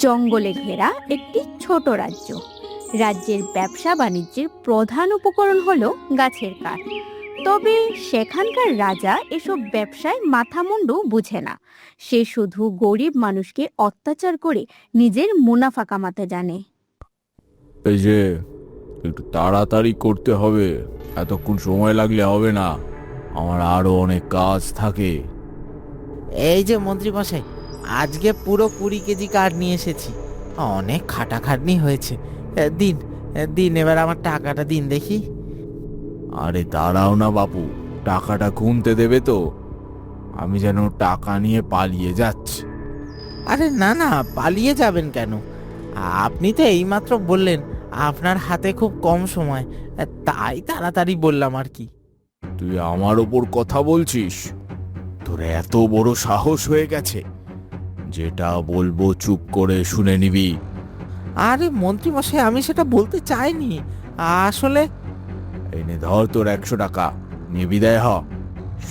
জঙ্গলে ঘেরা একটি ছোট রাজ্য। রাজ্যের ব্যবসা বাণিজ্যের প্রধান উপকরণ হলো গাছের কাঠ। তবে সেখানকার রাজা এসব ব্যবসায় মাথামুন্ডু বুঝে না। সে শুধু গরিব মানুষকে অত্যাচার করে নিজের মুনাফা কামাতে জানে। এই যে, একটু তাড়াতাড়ি করতে হবে, এতক্ষণ সময় লাগলে হবে না, আমার আরো অনেক কাজ থাকে। এই যে মন্ত্রী মশাই, আজকে পুরো 20 কেজি কাঠ নিয়ে এসেছি। অনেক খাটাখাটনি হয়েছে। দিন দিন, এবার আমার টাকাটা দিন দেখি। আরে দাঁড়াও না বাপু, টাকাটা গুনতে দেবে তো? আমি যেন টাকা নিয়ে পালিয়ে যাচ্ছি। আরে না না, পালিয়ে যাবেন কেন? আপনি তো এইমাত্র বললেন আপনার হাতে খুব কম সময়, তাই তাড়াতাড়ি বললাম আর কি। তুই আমার ওপর কথা বলছিস? তোর এত বড় সাহস হয়ে গেছে? যেটা বলবো চুপ করে শুনে নিবি। আরে মন্ত্রী মশাই, আমি সেটা বলতে চাইনি আসলে। এনে ধর তোর 100 টাকা, নিয়ে বিদায় হ।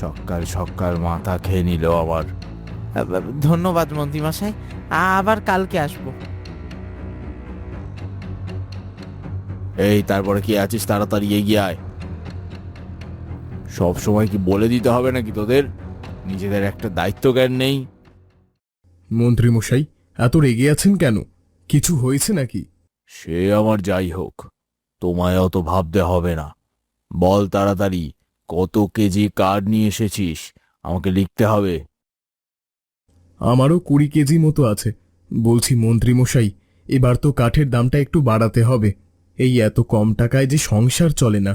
সকাল সকাল মাথা খেয়ে নিল আবার। ধন্যবাদ মন্ত্রী মশাই, আবার কালকে আসবো। এই তারপরে কি আছিস, তাড়াতাড়ি এগিয়ে আয়। সব সময় কি বলে দিতে হবে নাকি তোদের? নিজেদের একটা দায়িত্ব জ্ঞান নেই। মন্ত্রী মশাই, এত রেগে আছেন কেন? কিছু হয়েছে নাকি? সে আমার যাই হোক, তোমায় অত ভাবতে হবে না। বল তাড়াতাড়ি, কত কেজি কাঠ নিয়ে এসেছিস? আমাকে লিখতে হবে। আমারও 20 কেজি মতো আছে। বলছি মন্ত্রী মশাই, এবার তো কাঠের দামটা একটু বাড়াতে হবে। এই এত কম টাকায় যে সংসার চলে না।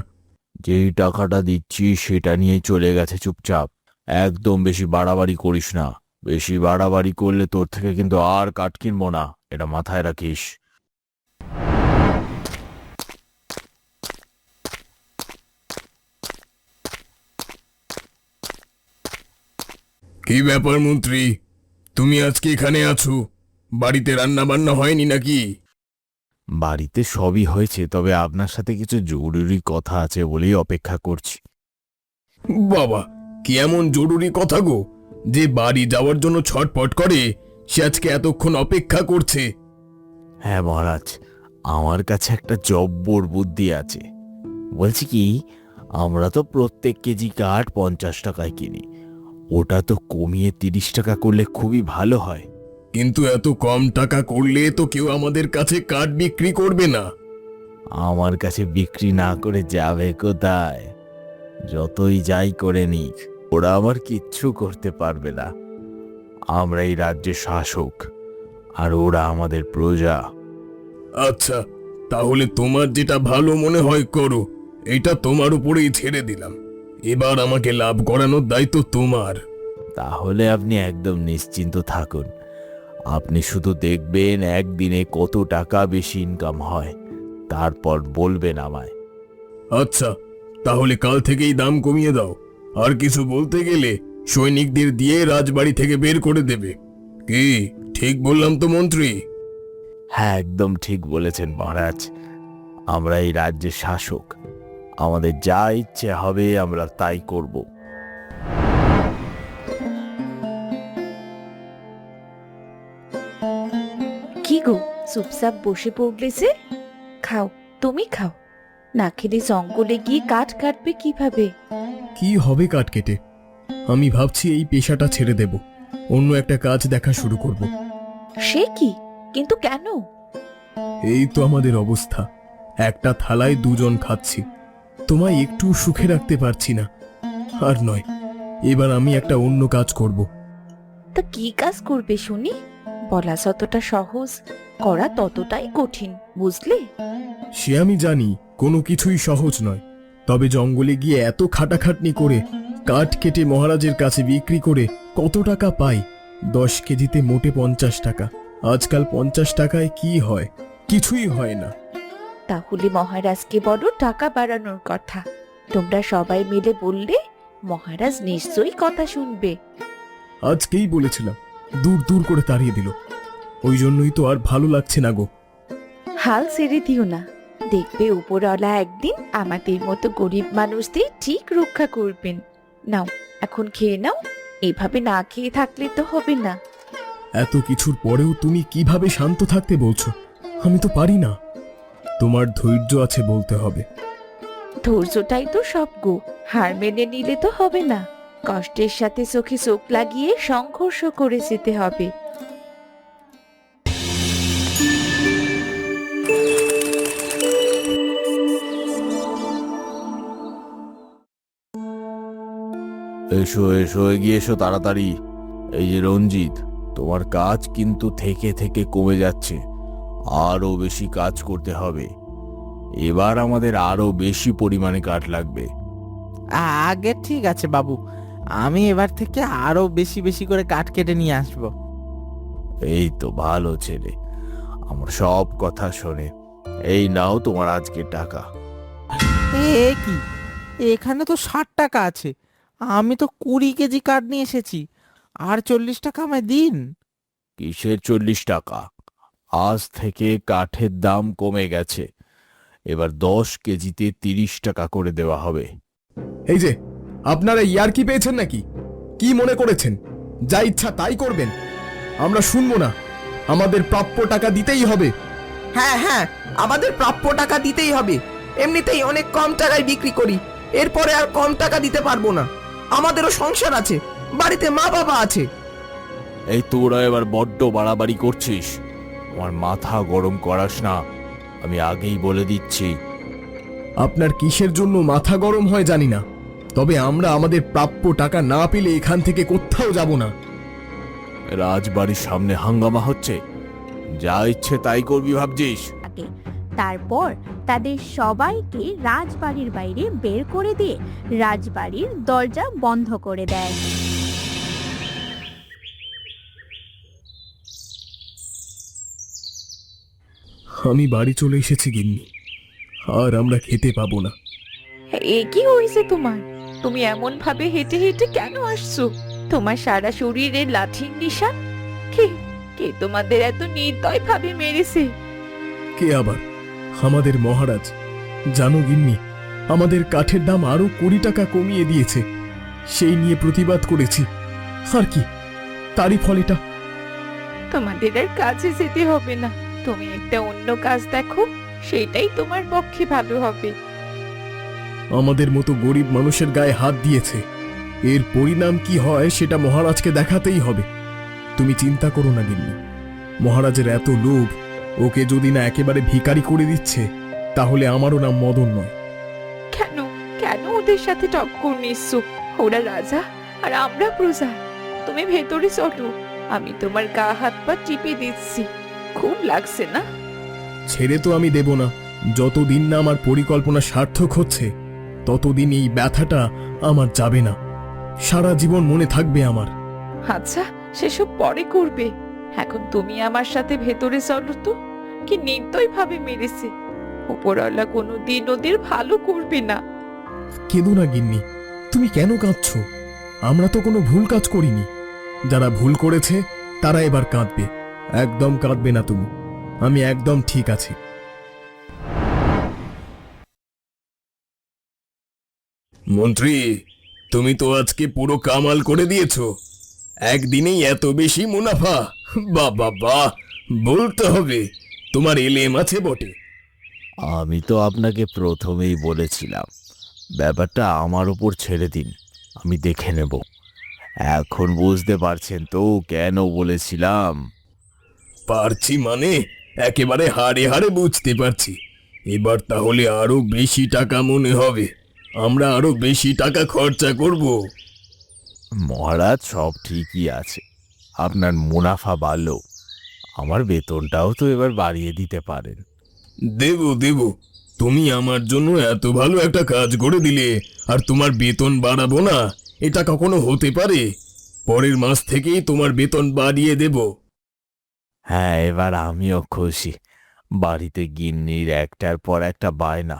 যেই টাকাটা দিচ্ছি সেটা নিয়েই চলে গেছে চুপচাপ। একদম বেশি বাড়াবাড়ি করিস না। বেশি বাড়াবাড়ি করলে তোর থেকে কিন্তু আর কাঠ কিনবো না, এটা মাথায় রাখিস। কি ব্যাপার মন্ত্রী, তুমি আজকে এখানে আছো? বাড়িতে রান্না বান্না হয়নি নাকি? বাড়িতে সবই হয়েছে, তবে আপনার সাথে কিছু জরুরি কথা আছে বলেই অপেক্ষা করছি। বাবা, কি এমন জরুরি কথা গো যে বাড়ি যাওয়ার জন্য ছটপট করে? সে আজকে এতক্ষণ অপেক্ষা করছে। হ্যাঁ মহারাজ, আমার কাছে একটা জব্বর বুদ্ধি আছে। বলছি কি, আমরা তো প্রত্যেক কেজি কাঠ 50 টাকায় কিনি, ওটা তো কমিয়ে 30 টাকা করলে খুবই ভালো হয়। কিন্তু এত কম টাকা করলে তো কেউ আমাদের কাছে কাঠ বিক্রি করবে না। আমার কাছে বিক্রি না করে যাবে কোথায়? যতই যাই করে নিক, ওরা আমার কিচ্ছু করতে পারবে না। আমরা এই রাজ্যের শাসক, আর ওরা আমাদের প্রজা। আচ্ছা, তাহলে তোমার যেটা ভালো মনে হয় করো, এটা তোমার উপরেই ছেড়ে দিলাম। এবার আমাকে লাভ করানোর দায়িত্ব তোমার। তাহলে আপনি একদম নিশ্চিন্ত থাকুন। আপনি শুধু দেখবেন একদিনে কত টাকা বেশি ইনকাম হয়, তারপর বলবেন আমায়। আচ্ছা, তাহলে কাল থেকেই দাম কমিয়ে দাও। আর কিছু বলতে গেলে সৈনিকদের দিয়ে রাজবাড়ি থেকে বের করে দেবে। কি ঠিক বললাম তো মন্ত্রী? হ্যাঁ, একদম ঠিক বলেছেন মহারাজ। আমরা এই রাজ্যের শাসক, আমাদের যা ইচ্ছে হবে আমরা তাই করব। কি গো, চুপচাপ বসে পড়লে যে? খাও, তুমি খাও। না খেলে জঙ্গলে গিয়ে কাঠ কাটবে কিভাবে? কি হবে কাঠ কেটে? আমি ভাবছি এই পেশাটা ছেড়ে দেব, অন্য একটা কাজ দেখা শুরু করব। সে কি? কিন্তু কেন? এই তো আমাদের অবস্থা, একটা থালায় দুজন খাচ্ছি, তোমায় একটু সুখে রাখতে পারছি না। আর নয়, এবার আমি একটা অন্য কাজ করব। তা কি কাজ করবে শুনি? বলা যতটা সহজ, করা ততটাই কঠিন, বুঝলে? সে আমি জানি, কোনো কিছুই সহজ নয়। তবে জঙ্গলে গিয়ে এত খাটাখাটনি করে কাঠ কেটে মহারাজের কাছে বিক্রি করে কত টাকা পাই? 10 কেজিতে মোটে 50 টাকা। আজকাল 50 টাকায় কি হয়? কিছুই হয় না। তাহলে মহারাজকে বলো টাকা বাড়ানোর কথা। তোমরা সবাই মিলে বললে মহারাজ নিশ্চয়ই কথা শুনবে। আজকেই বলেছিলাম, দূর দূর করে তাড়িয়ে দিল। ওই জন্যই তো আর ভালো লাগছে না গো। হাল ছেড়ে দিও না, দেখবে উপরওয়ালা একদিন আমাদের মতো গরিব মানুষদের ঠিক রক্ষা করবেন। নাও, এখন খেয়ে নাও, এভাবে না খেয়ে থাকলে তো হবে না। এত কিছুর পরেও তুমি কিভাবে শান্ত থাকতে বলছো? আমি তো পারি না। তোমার ধৈর্য আছে বলতে হবে। ধৈর্যটাই তো সব গো, হার মেনে নিলে তো হবে না। কষ্টের সাথে চোখে চোখ লাগিয়ে সংঘর্ষ করে যেতে হবে। এসো এসো, এগিয়ে এসো তাড়াতাড়ি। এই যে রঞ্জিত, তোমার কাজ কিন্তু থেকে থেকে কমে যাচ্ছে, আরো বেশি কাজ করতে হবে। এবার আমাদের আরো বেশি পরিমাণে কাঠ লাগবে। আগে ঠিক আছে বাবু, আমি এবার থেকে আরো বেশি বেশি করে কাঠ কেটে নিয়ে আসবো। এই তো ভালো ছেলে, আমার সব কথা শোনে। এই নাও তোমার আজকের টাকা। এ কি, এখানে তো 60 টাকা আছে, আমি তো 20 কেজি কাঠ নিয়ে এসেছি, আর 40 টাকা আমায় দিন। কিসের 40 টাকা? আজ থেকে কাঠের দাম কমে গেছে, এবার 10 কেজিতে 30 টাকা করে দেওয়া হবে। এই যে, আপনারা ইয়ার্কি পেয়েছেন নাকি? কি মনে করেছেন যা ইচ্ছা তাই করবেন? আমরা শুনবো না, আমাদের প্রাপ্য টাকা দিতেই হবে। হ্যাঁ হ্যাঁ, আমাদের প্রাপ্য টাকা দিতেই হবে। এমনিতেই অনেক কম টাকায় বিক্রি করি, এরপরে আর কম টাকা দিতে পারবো না। আমাদেরও সংসার আছে, বাড়িতে মা বাবা আছে। এই তোরা এবার বড্ড বাড়াবাড়ি করছিস, আমার মাথা গরম করাস না, আমি আগেই বলে দিচ্ছি। আপনার কিসের জন্য মাথা গরম হয় জানি না, তবে আমরা আমাদের প্রাপ্য টাকা না পেলে এখান থেকে কোথাও যাব না। রাজবাড়ির সামনে হাঙ্গামা হচ্ছে, যা ইচ্ছে তাই করবি ভাবছিস? থাকে। তারপর তাদের সবাইকে রাজবাড়ির বাইরে বের করে দিয়ে রাজবাড়ির দরজা বন্ধ করে দেয়। আমি বাড়ি চলে এসেছি গিন্নি, আর আমরা খেতে পাবো না। এ কি হয়েছে তোমার? তুমি এমন ভাবে হেঁটে হেঁটে কেন আসছো? তোমার সারা শরীরে লাঠির নিশান। কে কে তোমাদের এত নির্দয় ভাবে মেরেছে? কে আবার? আমাদের মহারাজ। জানো গিন্নি, আমাদের কাঠের দাম আরো 20 টাকা কমিয়ে দিয়েছে। সেই নিয়ে প্রতিবাদ করেছি, আর কি, তারই ফল এটা। তোমাদের আর কাজে যেতে হবে না, তুমি একটা অন্য কাজ দেখো, সেটাই তোমার পক্ষে ভালো হবে। আমাদের মতো গরিব মানুষের গায়ে হাত দিয়েছে, এর পরিণাম কি হয় সেটা মহারাজকে দেখাতেই হবে। তুমি চিন্তা করো না গিন্নি, মহারাজের এত লোভ, ওকে যদি না একেবারে ভিখারি করে দিচ্ছে, তাহলে আমারও নাম মদন নয়। কেন কেন ওদের সাথে টক্কর নিচ্ছো? ওরা রাজা আর আমরা প্রজা। তুমি ভেতরে চলো, আমি তোমার গা হাত পা টিপে দিচ্ছি। খুব লাগছে না? ছেড়ে তো আমি দেব না, যতদিন না আমার পরিকল্পনা সার্থক হচ্ছে ততদিন এই ব্যথাটা আমার যাবে না, সারা জীবন মনে থাকবে আমার। আচ্ছা, সেসব পরে করবে, এখন তুমি আমার সাথে ভেতরে চলো তো। কি নির্দয় ভাবে মেরেছে! উপরওয়ালা কোনোদিন ওদের ভালো করবে না। কেঁদো না গিন্নি, তুমি কেন কাঁদছো? আমরা তো কোনো ভুল কাজ করিনি। যারা ভুল করেছে তারা এবার কাঁদবে। একদম কাঁদবে না তুমি, আমি একদম ঠিক আছি। মন্ত্রী, তুমি তো আজকে পুরো কামাল করে দিয়েছো। একদিনেই এত বেশি মুনাফা! বাহ বাহ বাহ, বলতে হবে তোমার এলেম আছে বটে। আমি তো আপনাকে প্রথমেই বলেছিলাম, ব্যাপারটা আমার উপর ছেড়ে দিন, আমি দেখে নেব। এখন বুঝতে পারছেন তো কেন বলেছিলাম? পারছি মানে একেবারে হাড়ে হাড়ে বুঝতে পারছি। এবার তাহলে আরো বেশি টাকা মনে হবে, আমরা আরো বেশি টাকা খরচা করব। মহারাজ, সব ঠিকই আছে, আপনার মুনাফা বাড়লো, আমার বেতনটাও তো এবার বাড়িয়ে দিতে পারেন। দেব দেব, তুমি আমার জন্য এত ভালো একটা কাজ করে দিলে, আর তোমার বেতন বাড়াবো না এটা কখনো হতে পারে? পরের মাস থেকেই তোমার বেতন বাড়িয়ে দেব। হ্যাঁ, এবার আমিও খুশি। বাড়িতে গিন্নির একটার পর একটা বায়না,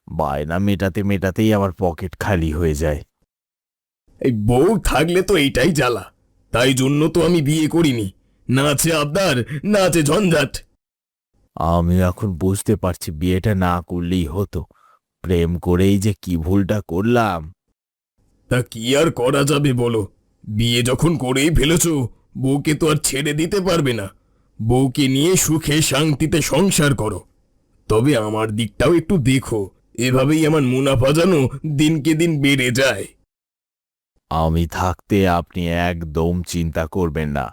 বায়না মেটাতে মেটাতেই আমার পকেট খালি হয়ে যায়। এই বউ থাকলে তো এইটাই জ্বালা, তাই জন্য তো আমি বিয়ে করিনি। না আছে আবদার, না আছে ঝঞ্ঝাট। আমি এখন বুঝতে পারছি বিয়েটা না করলেই হতো, প্রেম করেই যে কি ভুলটা করলাম। তা কি আর করা যাবে বলো, বিয়ে যখন করেই ফেলেছো, বউকে তো আর ছেড়ে দিতে পারবে না। বউকে নিয়ে সুখে শান্তিতে সংসার করো। তবে আমার দিকটাও একটু দেখো, এভাবেই আমার মুনাফা যেন দিনকে দিন বেড়ে যায়। আমি থাকতে আপনি একদম চিন্তা করবেন না।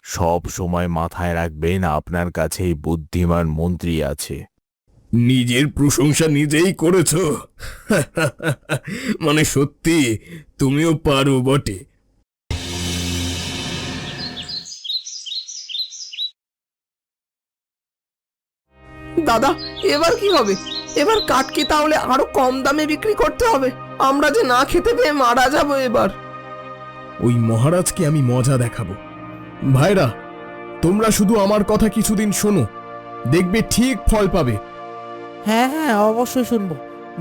সব সময় মাথায় রাখবেন আপনার কাছে এই বুদ্ধিমান মন্ত্রী আছে। নিজের প্রশংসা নিজেই করেছো। মানে সত্যি তুমিও পারো বটে। দাদা, এবার কি হবে? এবার কাঠ কি তাহলে আরো কম দামে বিক্রি করতে হবে? আমরা যে না খেতে পেয়ে মারা যাব এবার। ওই মহারাজকে আমি মজা দেখাবো। ভাইরা, তোমরা শুধু আমার কথা কিছুদিন শোনো, দেখবে ঠিক ফল পাবে। হ্যাঁ হ্যাঁ, অবশ্যই শুনবো।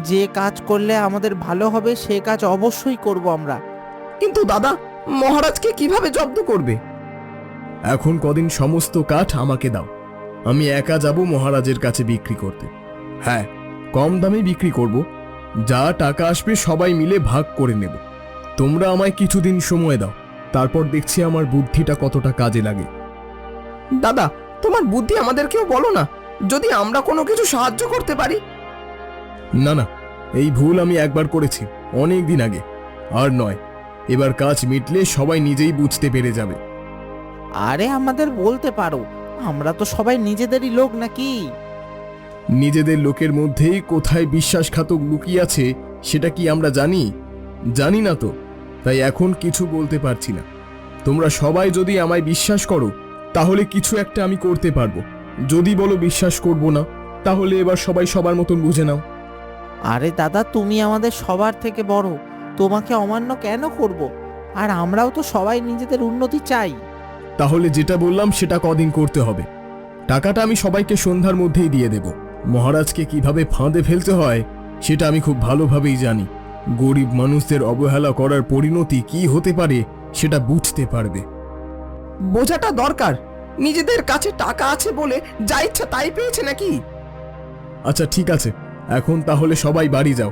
যে কাজ করলে আমাদের ভালো হবে সে কাজ অবশ্যই করব আমরা। কিন্তু দাদা, মহারাজকে কিভাবে জব্দ করবে? এখন কদিন সমস্ত কাঠ আমাকে দাও, আমি একা যাব মহারাজের কাছে বিক্রি করতে। হ্যাঁ, কম দামে বিক্রি করব, যা টাকা আসবে সবাই মিলে ভাগ করে নেব। তোমরা আমায় কিছুদিন সময় দাও, তারপর দেখছি আমার বুদ্ধিটা কতটা কাজে লাগে। দাদা, তোমার বুদ্ধি আমাদেরকেও বলো না, যদি আমরা কোনো কিছু সাহায্য করতে পারি। না না, এই ভুল আমি একবার করেছি, অনেক দিন আগে, আর নয়। এবার কাজ মিটলে সবাই নিজেই বুঝতে পেরে যাবে। আরে আমাদের বলতে পারো, আমরা তো সবাই নিজেদেরই লোক নাকি? নিজেদের লোকের মধ্যেই কোথায় বিশ্বাসঘাতক লুকিয়ে আছে সেটা কি আমরা জানি? জানি না তো, তাই এখন কিছু বলতে পারছি না। তোমরা সবাই যদি আমায় বিশ্বাস করো তাহলে কিছু একটা আমি করতে পারবো। যদি বলো বিশ্বাস করব না, তাহলে এবার সবাই সবার মতন বুঝে নাও। আরে দাদা, তুমি আমাদের সবার থেকে বড়, তোমাকে অমান্য কেন করব? আর আমরাও তো সবাই নিজেদের উন্নতি চাই। তাহলে যেটা বললাম সেটা কদিন করতে হবে। টাকাটা আমি সবাইকে সন্ধ্যার মধ্যেই দিয়ে দেব। মহারাজকে কিভাবে ফাঁদে ফেলতে হয় সেটা আমি খুব ভালোভাবেই জানি। গরিব মানুষদের অবহেলা করার পরিণতি কি হতে পারে সেটা বুঝতে পারবে। বোঝাটা দরকার। নিজেদের কাছে টাকা আছে বলে যা ইচ্ছা তাই পেয়েছে নাকি? আচ্ছা ঠিক আছে, এখন তাহলে সবাই বাড়ি যাও।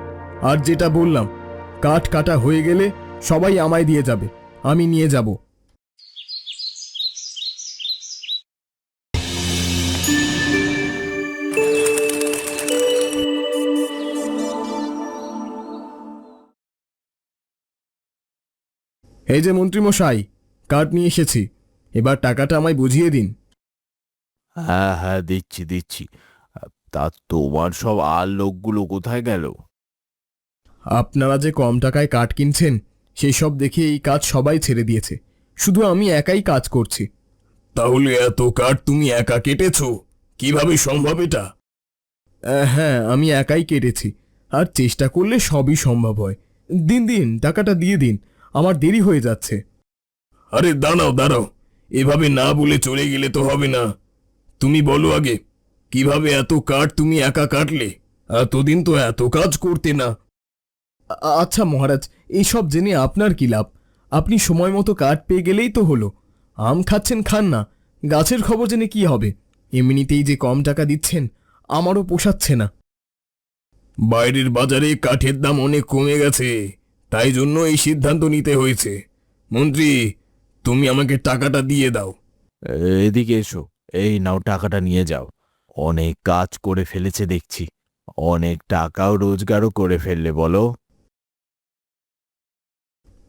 আর যেটা বললাম, কাঠ কাটা হয়ে গেলে সবাই আমায় দিয়ে যাবে, আমি নিয়ে যাব। এই যে মন্ত্রীমশাই, কাঠ নিয়ে এসেছি, এবার টাকাটা আমায় বুঝিয়ে দিন। হ্যাঁ হ্যাঁ, দিচ্ছি দিচ্ছি। তা তোমার সব আর লোকগুলো কোথায় গেল? আপনারা যে কম টাকায় কাঠ কিনছেন সেই সব দেখে এই কাজ সবাই ছেড়ে দিয়েছে, শুধু আমি একাই কাজ করছি। তাহলে এত কাঠ তুমি একা কেটেছো? কিভাবে সম্ভব এটা? হ্যাঁ, আমি একাই কেটেছি, আর চেষ্টা করলে সবই সম্ভব হয়। দিন দিন, টাকাটা দিয়ে দিন, আমার দেরি হয়ে যাচ্ছে। আরে দাঁড়াও দাঁড়াও, এভাবে না বলে চলে গেলে তো হবে না। তুমি বলো আগে, কিভাবে এত কাঠ তুমি একা কাটলে? এতদিন তো এত কাজ করতে না। আচ্ছা মহারাজ, এইসব জেনে আপনার কি লাভ? আপনি সময় মতো কাঠ পেয়ে গেলেই তো হলো। আম খাচ্ছেন খান না, গাছের খবর জেনে কি হবে? এমনিতেই যে কম টাকা দিচ্ছেন, আমারও পোষাচ্ছে না। বাইরের বাজারে কাঠের দাম অনেক কমে গেছে, তাই জন্য এই সিদ্ধান্ত নিতে হয়েছে। মন্ত্রী, তুমি আমাকে টাকাটা দিয়ে দাও। এদিকে এসো, এই নাও টাকাটা নিয়ে যাও। অনেক কাজ করে ফেলেছে দেখছি, অনেক টাকাও রোজগারও করে ফেললে বলো।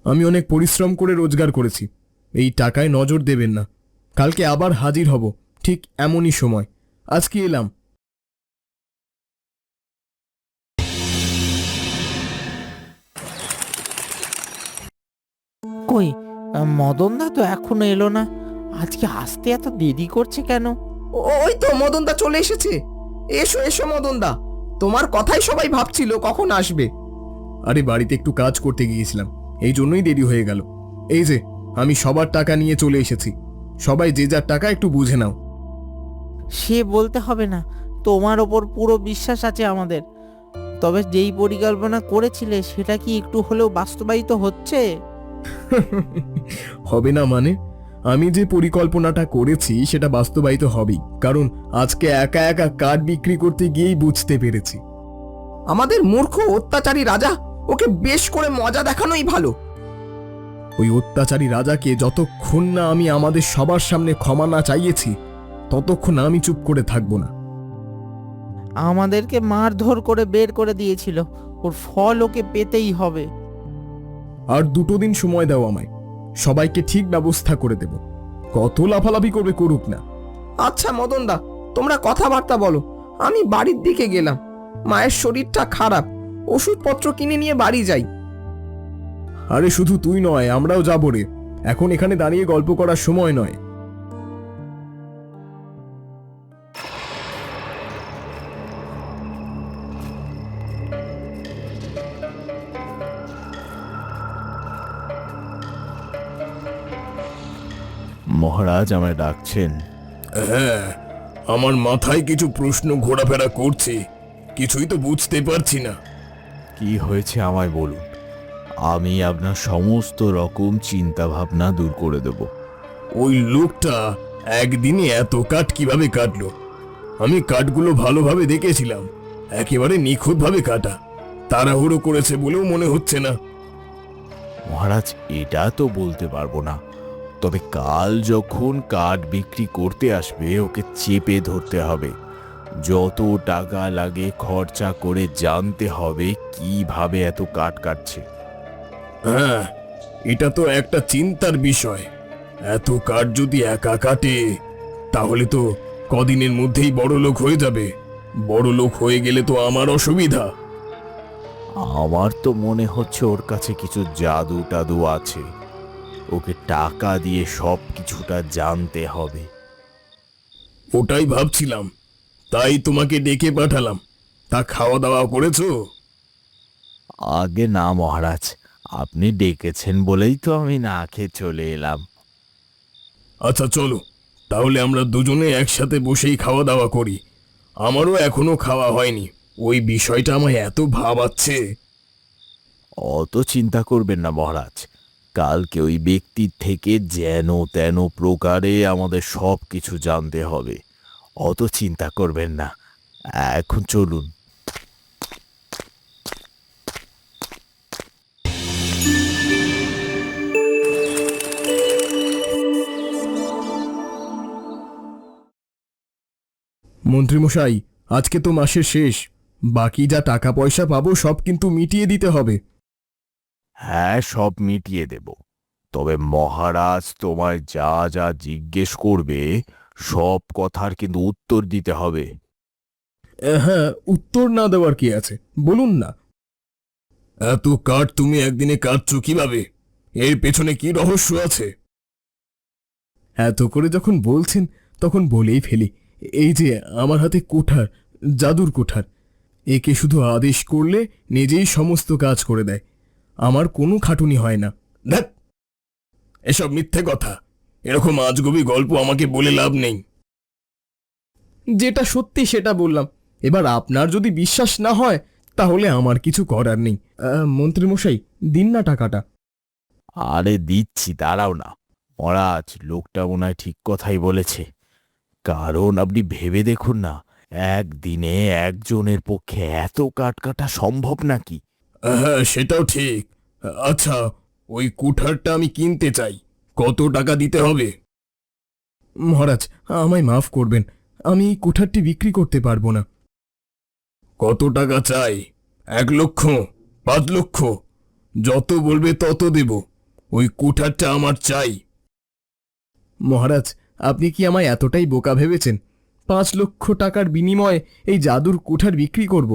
আমি অনেক পরিশ্রম করে রোজগার করেছি, এই টাকায় নজর দেবেন না। কালকে আবার হাজির হব ঠিক এমনই সময়। আজকে এলাম। কই, মদনদা তো এখনো এলো না। আজকে আসতে এত দেরি করছে কেন? ওই তো মদনদা চলে এসেছে। এসো এসো মদনদা, তোমার কথাই সবাই ভাবছিল কখন আসবে। আরে বাড়িতে একটু কাজ করতে গিয়েছিলাম, এই জন্যই দেরি হয়ে গেল। এই যে আমি সবার টাকা নিয়ে চলে এসেছি, সবাই যে যার টাকা একটু বুঝে নাও। সে বলতে হবে না, তোমার ওপর পুরো বিশ্বাস আছে আমাদের। তবে যেই পরিকল্পনা করেছিলে সেটা কি একটু হলেও বাস্তবায়িত হচ্ছে? হবে না মানে? আমি যে পরিকল্পনাটা করেছি সেটা বাস্তবায়িত হবেই, কারণ আজকে একা একা কাঠ বিক্রি করতে গিয়েই বুঝতে পেরেছি। আমাদের মূর্খ অত্যাচারী রাজা, ওকে বেশ করে মজা দেখানোই ভালো। ওই অত্যাচারী রাজাকে যতক্ষণ না আমি আমাদের সবার সামনে ক্ষমা না চাইয়েছি ততক্ষণ আমি চুপ করে থাকবো না। আমাদেরকে মারধর করে বের করে দিয়েছিল, ওর ফল ওকে পেতেই হবে। আর 2 দিন সময় দাও আমায়, সবাইকে ঠিক ব্যবস্থা করে দেব। কত লাফালাফি করবে করুক না। আচ্ছা মদনদা, তোমরা কথাবার্তা বলো, আমি বাড়ির দিকে গেলাম। মায়ের শরীরটা খারাপ, ওষুধপত্র কিনে নিয়ে বাড়ি যাই। আরে শুধু তুই নয়, আমরাও যাবো রে। এখন এখানে দাঁড়িয়ে গল্প করার সময় নয়। মহারাজ আমায় ডাকছেন? হ্যাঁ, আমার মাথায় কিছু প্রশ্ন ঘোরাফেরা করছে, কিছুই তো বুঝতে পারছি না। কি হয়েছে আমায় বলুন, আমি আপনার সমস্ত রকম চিন্তা ভাবনা দূর করে দেব। ওই লোকটা একদিনে এত কাঠ কিভাবে কাটলো? আমি কাঠগুলো ভালোভাবে দেখেছিলাম, একেবারে নিখুঁতভাবে কাটা। তাড়াহুড়ো করেছে বলেও মনে হচ্ছে না। মহারাজ, এটা তো বলতে পারবো না, তবে কাল যখন কাঠ বিক্রি করতে আসবে ওকে চেপে ধরতে হবে। যত টাকা লাগে খরচা করে জানতে হবে কিভাবে এত কাঠ কাটছে। হ্যাঁ, এটা তো একটা চিন্তার বিষয়। এত কাঠ যদি একা কাটে তাহলে তো কদিনের মধ্যেই বড় লোক হয়ে যাবে। বড় লোক হয়ে গেলে তো আমার অসুবিধা। আমার তো মনে হচ্ছে ওর কাছে কিছু জাদু টাদু আছে, ওকে টাকা দিয়ে সব কিছুটা জানতে হবে। ওটাই ভাবছিলাম, তাই তোমাকে ডেকে পাঠালাম। তা খাওয়া দাওয়া করেছো? আগে না মহারাজ, আপনি ডেকেছেন বলেই তো আমি না খেয়ে চলে এলাম। আচ্ছা চলো, তাহলে আমরা দুজনে একসাথে বসেই খাওয়া দাওয়া করি। আমারও এখনো খাওয়া হয়নি, ওই বিষয়টা আমায় এত ভাবাচ্ছে। অত চিন্তা করবেন না মহারাজ, কালকে ওই ব্যক্তির থেকে যেন তেন প্রকারে আমাদের সব কিছু জানতে হবে। অত চিন্তা করবেন না, এখন চলুন। মন্ত্রীমশাই, আজকে তো মাসের শেষ, বাকি যা টাকা পয়সা পাবো সব কিন্তু মিটিয়ে দিতে হবে। হ্যাঁ, সব মিটিয়ে দেব, তবে মহারাজ তোমায় যা যা জিজ্ঞেস করবে সব কথার কিন্তু উত্তর দিতে হবে। হ্যাঁ, উত্তর না দেওয়ার কি আছে, বলুন না। এত কাঠ তুমি একদিনে কাটছো কিভাবে? এর পেছনে কি রহস্য আছে? এত করে যখন বলছেন তখন বলেই ফেলি। এই যে আমার হাতে কুঠার, জাদুর কুঠার, একে শুধু আদেশ করলে নিজেই সমস্ত কাজ করে দেয়। আমার কোনো খাটুনি হয় না। ধ্যাৎ, এসব মিথ্যে কথা। এরকম আজগুবি গল্প আমাকে বলে লাভ নেই। যেটা সত্যি সেটা বললাম। এবার আপনার যদি বিশ্বাস না হয় তাহলে আমার কিছু করার নেই। মন্ত্রীমশাই, দিন না টাকাটা। আরে দিচ্ছি, দাঁড়াও না মহারাজ, লোকটা মনে হয় ঠিক কথাই বলেছে। কারণ আপনি ভেবে দেখুন না, একদিনে একজনের পক্ষে এত কাঠ কাটা সম্ভব নাকি? হ্যাঁ, সেটাও ঠিক। আচ্ছা, ওই কুঠারটা আমি কিনতে চাই, কত টাকা দিতে হবে? মহারাজ, আমায় মাফ করবেন, আমি এই কুঠারটি বিক্রি করতে পারবো না। কত টাকা চাই? 1 লক্ষ, 5 লক্ষ, যত বলবে তত দেব। ওই কুঠারটা আমার চাই। মহারাজ, আপনি কি আমায় এতটাই বোকা ভেবেছেন? 5 লক্ষ টাকার বিনিময়ে এই জাদুর কুঠার বিক্রি করব?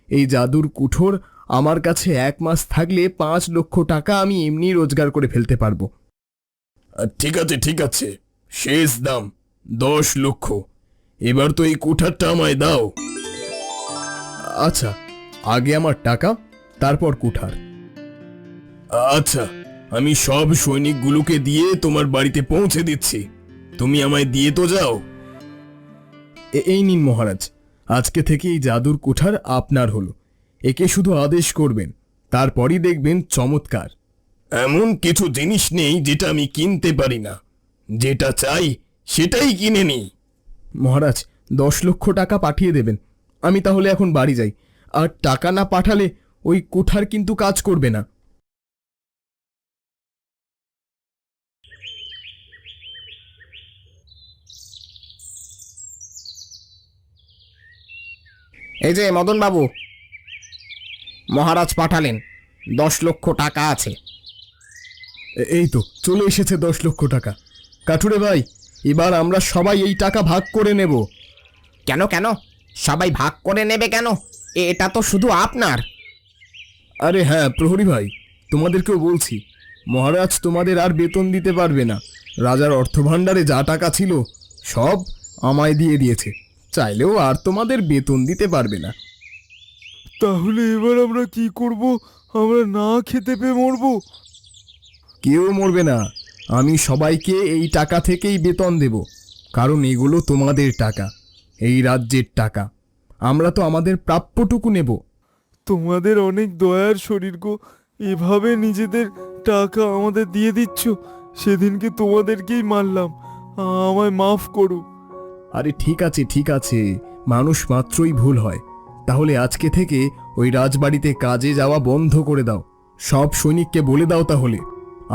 এই জাদুর কুঠোর আমার কাছে 1 মাস থাকলে 5 লক্ষ টাকা আমি এমনি রোজগার করে ফেলতে পারবো। ঠিক আছে ঠিক আছে, শেষ দাম 10 লক্ষ। এবার তো এই কুঠারটা আমায় দাও। আচ্ছা, আগে আমার টাকা, তারপর কুঠার। আচ্ছা, আমি সব সৈনিকগুলোকে দিয়ে তোমার বাড়িতে পৌঁছে দিচ্ছি, তুমি আমায় দিয়ে তো যাও। এই নিন মহারাজ, আজকে থেকে এই জাদুর কুঠার আপনার হলো। একে শুধু আদেশ করবেন, তারপরই দেখবেন চমৎকার। এমন কিছু জিনিস নেই যেটা আমি কিনতে পারি না, যেটা চাই সেটাই কিনে নিই। মহারাজ, 10 লক্ষ টাকা পাঠিয়ে দেবেন। আমি তাহলে এখন বাড়ি যাই, আর টাকা না পাঠালে ওই কুঠার কিন্তু কাজ করবে না। এই যে মদন বাবু, মহারাজ পাঠালেন, 10 লক্ষ টাকা আছে। এই তো চলে এসেছে 10 লক্ষ টাকা। কাঠুরে ভাই, এবার আমরা সবাই এই টাকা ভাগ করে নেব। কেন কেন সবাই ভাগ করে নেবে কেন? এটা তো শুধু আপনার। আরে হ্যাঁ প্রহরী ভাই, তোমাদেরকেও বলছি, মহারাজ তোমাদের আর বেতন দিতে পারবে না। রাজার অর্থভাণ্ডারে যা টাকা ছিল সব আমায় দিয়ে দিয়েছে, চাইলেও আর তোমাদের বেতন দিতে পারবে না। তাহলে এবার আমরা কি করব? আমরা না খেতে পেয়ে মরবো? কেউ মরবে না, আমি সবাইকে এই টাকা থেকেই বেতন দেব, কারণ এগুলো তোমাদের টাকা, এই রাজ্যের টাকা। আমরা তো আমাদের প্রাপ্যটুকু নেব। তোমাদের অনেক দয়ার শরীর গো, এভাবে নিজেদের টাকা আমাদের দিয়ে দিচ্ছ। সেদিনকে তোমাদেরকেই মারলাম, আমায় মাফ করো। আরে ঠিক আছে ঠিক আছে, মানুষ মাত্রই ভুল হয়। তাহলে আজকে থেকে ওই রাজবাড়িতে কাজে যাওয়া বন্ধ করে দাও। সব সৈনিককে বলে দাও তাহলে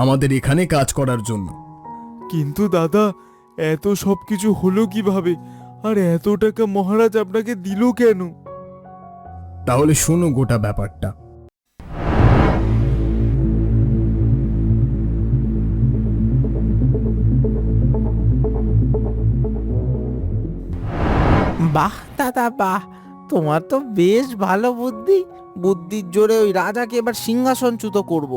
আমাদের এখানে কাজ করার জন্য। কিন্তু দাদা, এত সব কিছু হলো কিভাবে? আর এত টাকা মহারাজ আপনাকে দিল কেন? তাহলে শোনো গোটা ব্যাপারটা। বাহ দাদা বাহ, তোমার তো বেশ ভালো বুদ্ধি। বুদ্ধির জোরে ওই রাজাকে এবার সিংহাসনচ্যুত করব।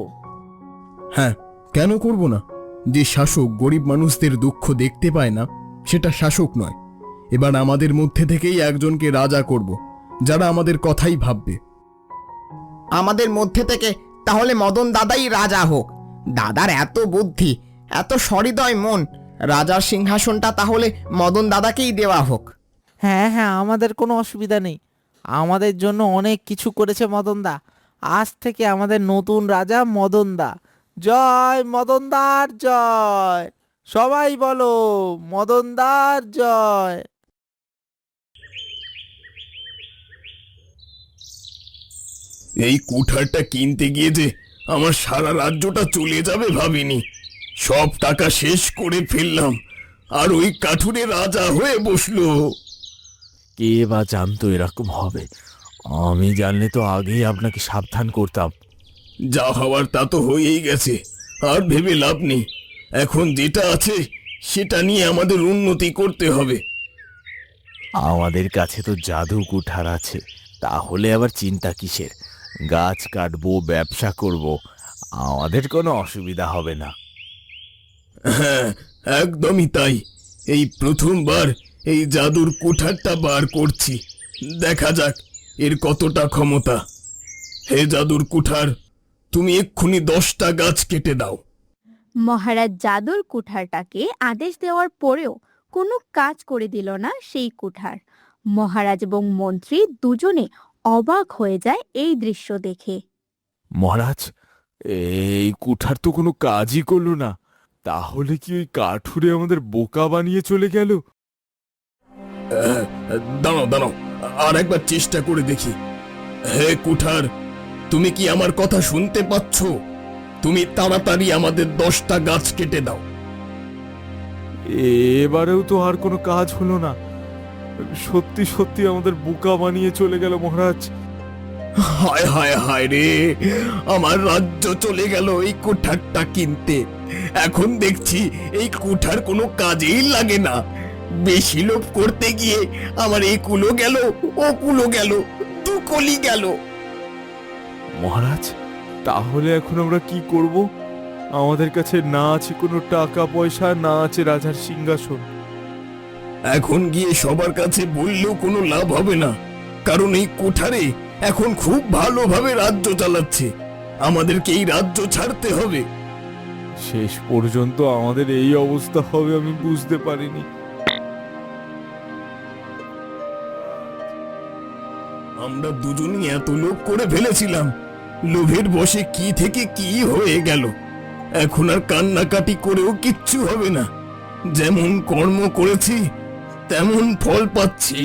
হ্যাঁ, কেন করব না? যে শাসক গরিব মানুষদের দুঃখ দেখতে পায় না, সেটা শাসক নয়। এবার আমাদের মধ্যে থেকেই একজনকে রাজা করব, যারা আমাদের কথাই ভাববে। আমাদের মধ্যে থেকে তাহলে মদন দাদাই রাজা হোক। দাদার এত বুদ্ধি, এত সহৃদয় মন, রাজার সিংহাসনটা তাহলে মদন দাদাকেই দেওয়া হোক। হ্যাঁ হ্যাঁ, আমাদের কোনো অসুবিধা নেই। আমাদের জন্য অনেক কিছু করেছে মদনদা। আজ থেকে আমাদের নতুন রাজা মদনদা। জয় মদনদার জয়। সবাই বলো মদনদার জয়। এই কুঠারটা কিনতে গিয়ে যে আমার সারা রাজ্যটা চলে যাবে ভাবিনি। সব টাকা শেষ করে ফেললাম, আর ওই কাঠুরে রাজা হয়ে বসলো। কে বা জানতো এরকম হবে? আমি জানলে তো আগেই আপনাকে সাবধান করতাম। যা হওয়ার তা তো হয়েই গেছে, আর ভেবে লাভ নেই। এখন যেটা আছে সেটা নিয়ে আমাদের উন্নতি করতে হবে। আমাদের কাছে তো জাদু কুঠার আছে, তাহলে আবার চিন্তা কিসের? গাছ কাটবো, ব্যবসা করব, আমাদের কোনো অসুবিধা হবে না। হ্যাঁ, একদমই তাই। এই প্রথমবার এই জাদুর কুঠারটা বার করছি, দেখা যাক এর কতটা ক্ষমতা। হে জাদুর কুঠার, তুমি এক্ষুনি 10টা গাছ কেটে দাও। মহারাজ জাদুর কুঠারটাকে আদেশ দেওয়ার পরেও কোনো কাজ করে দিল না সেই কুঠার। মহারাজ এবং মন্ত্রী দুজনে অবাক হয়ে যায় এই দৃশ্য দেখে। মহারাজ, এই কুঠার তো কোনো কাজই করলো না। তাহলে কি ওই কাঠুরে আমাদের বোকা বানিয়ে চলে গেল? দাঁড়াও দাঁড়াও, আর একবার চেষ্টা করে দেখি। হে কুঠার, তুমি কি আমার কথা শুনতে পাচ্ছ? তুমি তাড়াতাড়ি আমাদের 10টা গাছ কেটে দাও। এবারেও তো আর কোনো কাজ হলো না। সত্যি সত্যি আমাদের বোকা বানিয়ে চলে গেল মহারাজ। হায় হায় হায় রে, আমার রাজ্য চলে গেল এই কুঠারটা কিনতে। এখন দেখছি এই কুঠার কোনো কাজেই লাগে না। বেশি লোভ করতে গিয়ে আমার এই কুলো গেল, ও কুলো গেল, দুকলি গেল। মহারাজ, তাহলে এখন আমরা কি করব? আমাদের কাছে না আছে কোনো টাকা পয়সা, না আছে রাজার সিংহাসন। এখন গিয়ে সবার কাছে বললেও কোনো লাভ হবে না, কারণ এই কুঠারে এখন খুব ভালোভাবে রাজ্য চালাচ্ছে। আমাদেরকে এই রাজ্য ছাড়তে হবে। শেষ পর্যন্ত আমাদের এই অবস্থা হবে আমি বুঝতে পারিনি। আমরা দুজনই এত লোভ করে ফেলেছিলাম, লোভের বশে কি থেকে কি হয়ে গেল। এখন আর কান্নাকাটি করেও কিচ্ছু হবে না। যেমন কর্ম করেছি তেমন ফল পাচ্ছি।